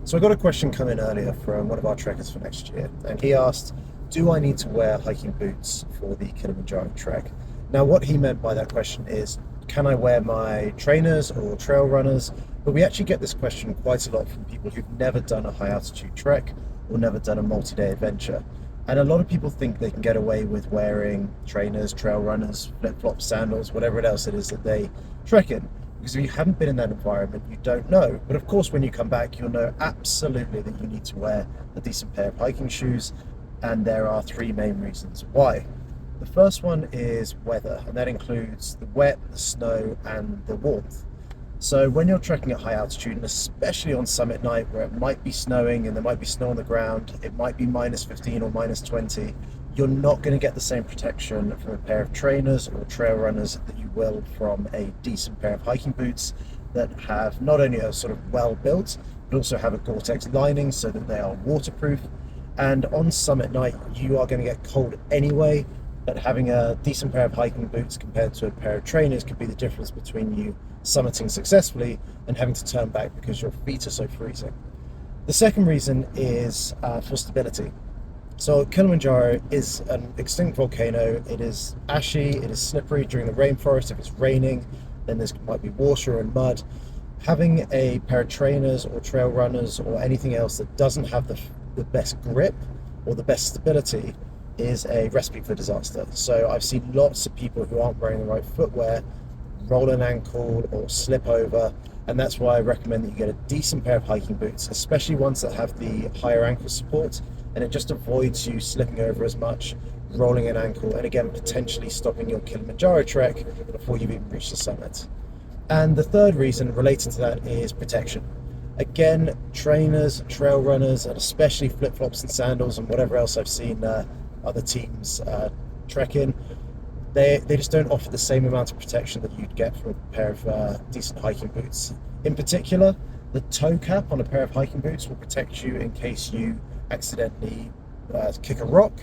So I got a question come in earlier from one of our trekkers for next year, and he asked, do I need to wear hiking boots for the Kilimanjaro trek? Now, what he meant by that question is, can I wear my trainers or trail runners? But we actually get this question quite a lot from people who've never done a high altitude trek or never done a multi-day adventure. And a lot of people think they can get away with wearing trainers, trail runners, flip-flops, sandals, whatever else it is that they trek in. Because if you haven't been in that environment, you don't know. But of course, when you come back, you'll know absolutely that you need to wear a decent pair of hiking shoes. And there are three main reasons why. The first one is weather, and that includes the wet, the snow, and the warmth. So when you're trekking at high altitude, and especially on summit night where it might be snowing and there might be snow on the ground, it might be minus 15 or minus 20, you're not going to get the same protection from a pair of trainers or trail runners that you will from a decent pair of hiking boots that have not only a sort of well built, but also have a Gore-Tex lining so that they are waterproof. And on summit night, you are going to get cold anyway, but having a decent pair of hiking boots compared to a pair of trainers could be the difference between you summiting successfully and having to turn back because your feet are so freezing. The second reason is for stability. So Kilimanjaro is an extinct volcano. It is ashy, it is slippery during the rainforest. If it's raining, then there might be water and mud. Having a pair of trainers or trail runners or anything else that doesn't have the best grip or the best stability is a recipe for disaster. So I've seen lots of people who aren't wearing the right footwear roll an ankle or slip over, and that's why I recommend that you get a decent pair of hiking boots, especially ones that have the higher ankle support, and it just avoids you slipping over as much, rolling an ankle, and again potentially stopping your Kilimanjaro trek before you've even reached the summit. And the third reason related to that is protection. Again, trainers, trail runners, and especially flip-flops and sandals and whatever else I've seen other teams trek in, they just don't offer the same amount of protection that you'd get from a pair of decent hiking boots. In particular, the toe cap on a pair of hiking boots will protect you in case you accidentally kick a rock.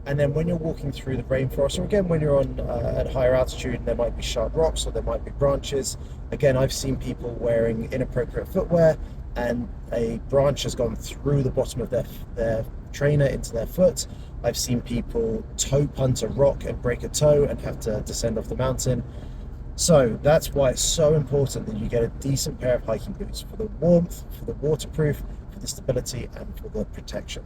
And then when you're walking through the rainforest, or again when you're on at higher altitude and there might be sharp rocks or there might be branches, again I've seen people wearing inappropriate footwear and a branch has gone through the bottom of their trainer into their foot. I've seen people toe punt a rock and break a toe and have to descend off the mountain. So that's why it's so important that you get a decent pair of hiking boots for the warmth, for the waterproof, for the stability, and for the protection.